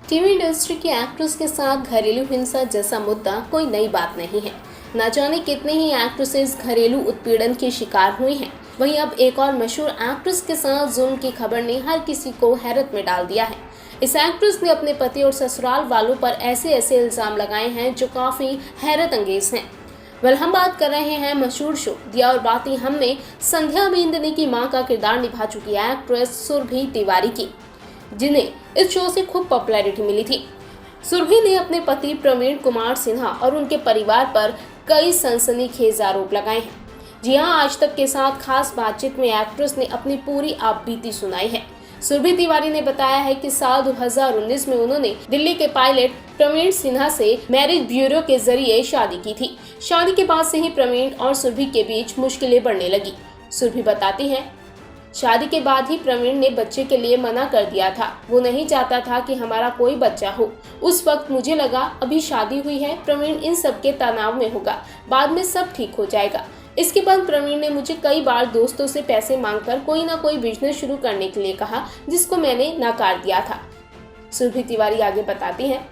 TV industry की actress के साथ घरेलू हिंसा जैसा मुद्दा कोई नई बात नहीं है। न जाने कितने ही एक्ट्रेसेस घरेलू उत्पीड़न की शिकार हुई हैं। वहीं अब एक और मशहूर एक्ट्रेस के साथ जुल्म की खबर ने हर किसी को हैरत में डाल दिया है। इस एक्ट्रेस ने अपने पति और ससुराल वालों पर ऐसे ऐसे इल्जाम लगाए हैं जो काफी हैरत अंगेज हैं। हम बात कर रहे हैं मशहूर शो दिया और बाती हम में संध्या बिंदनी की मां का किरदार निभा चुकी एक्ट्रेस सुरभि तिवारी की, जिन्हें इस शो से खूब पॉपुलैरिटी मिली थी। सुरभि ने अपने पति प्रवीण कुमार सिन्हा और उनके परिवार पर कई सनसनीखेज आरोप लगाए हैं। जी हां, आज तक के साथ खास बातचीत में एक्ट्रेस ने अपनी पूरी आपबीती सुनाई है। सुरभि तिवारी ने बताया है कि साल 2019 में उन्होंने दिल्ली के पायलट प्रवीण सिन्हा से मैरिज ब्यूरो के जरिए शादी की थी। शादी के बाद से ही प्रवीण और सुरभि के बीच मुश्किलें बढ़ने लगी। सुरभि बताती हैं, शादी के बाद ही प्रवीण ने बच्चे के लिए मना कर दिया था। वो नहीं चाहता था कि हमारा कोई बच्चा हो। उस वक्त मुझे लगा अभी शादी हुई है, प्रवीण इन सब के तनाव में होगा, बाद में सब ठीक हो जाएगा। इसके बाद प्रवीण ने मुझे कई बार दोस्तों से पैसे मांगकर कोई ना कोई बिजनेस शुरू करने के लिए कहा, जिसको मैंने नकार दिया था। सुरभि तिवारी आगे बताती हैं,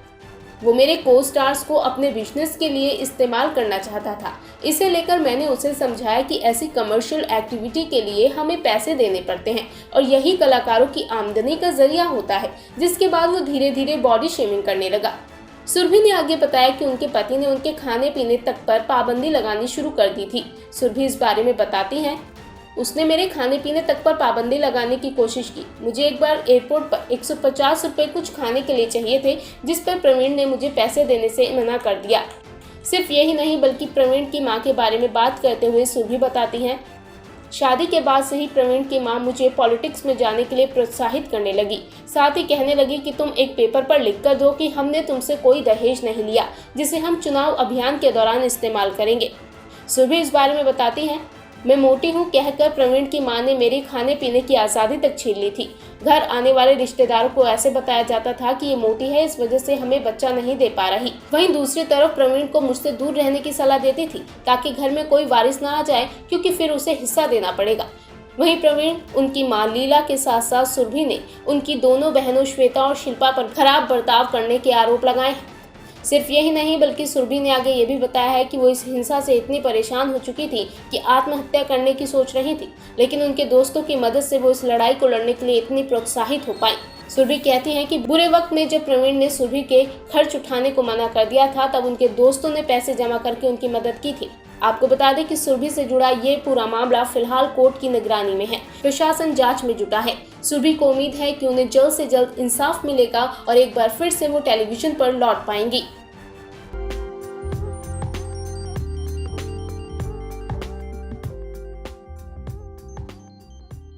वो मेरे को स्टार्स को अपने बिजनेस के लिए इस्तेमाल करना चाहता था। इसे लेकर मैंने उसे समझाया कि ऐसी कमर्शियल एक्टिविटी के लिए हमें पैसे देने पड़ते हैं और यही कलाकारों की आमदनी का जरिया होता है। जिसके बाद वो धीरे धीरे बॉडी शेमिंग करने लगा। सुरभि ने आगे बताया कि उनके पति ने उनके खाने पीने तक पर पाबंदी लगानी शुरू कर दी थी। सुरभि इस बारे में बताती हैं, उसने मेरे खाने पीने तक पर पाबंदी लगाने की कोशिश की। मुझे एक बार एयरपोर्ट पर 150 रुपए कुछ खाने के लिए चाहिए थे, जिस पर प्रवीण ने मुझे पैसे देने से मना कर दिया। सिर्फ यही नहीं बल्कि प्रवीण की मां के बारे में बात करते हुए सुरभि बताती हैं, शादी के बाद से ही प्रवीण की मां मुझे पॉलिटिक्स में जाने के लिए प्रोत्साहित करने लगी। साथ ही कहने लगी कि तुम एक पेपर पर लिख कर दो कि हमने तुमसे कोई दहेज नहीं लिया, जिसे हम चुनाव अभियान के दौरान इस्तेमाल करेंगे। सुरभि इस बारे में बताती हैं, मैं मोटी हूँ कहकर प्रवीण की मां ने मेरे खाने पीने की आज़ादी तक छीन ली थी। घर आने वाले रिश्तेदारों को ऐसे बताया जाता था कि ये मोटी है, इस वजह से हमें बच्चा नहीं दे पा रही। वहीं दूसरी तरफ प्रवीण को मुझसे दूर रहने की सलाह देती थी ताकि घर में कोई वारिस ना आ जाए, क्योंकि फिर उसे हिस्सा देना पड़ेगा। वहीं प्रवीण, उनकी मां लीला के साथ साथ सुरभि ने उनकी दोनों बहनों श्वेता और शिल्पा पर खराब बर्ताव करने के आरोप लगाए हैं। सिर्फ यही नहीं बल्कि सुरभि ने आगे ये भी बताया है कि वो इस हिंसा से इतनी परेशान हो चुकी थी कि आत्महत्या करने की सोच रही थी, लेकिन उनके दोस्तों की मदद से वो इस लड़ाई को लड़ने के लिए इतनी प्रोत्साहित हो पाई। सुरभि कहती हैं कि बुरे वक्त में जब प्रवीण ने सुरभि के खर्च उठाने को मना कर दिया था, तब उनके दोस्तों ने पैसे जमा करके उनकी मदद की थी। आपको बता दें कि सुरभि से जुड़ा ये पूरा मामला फिलहाल कोर्ट की निगरानी में है। प्रशासन जांच में जुटा है। सुरभि को उम्मीद है कि उन्हें जल्द से जल्द इंसाफ मिलेगा और एक बार फिर से वो टेलीविजन पर लौट पाएंगी।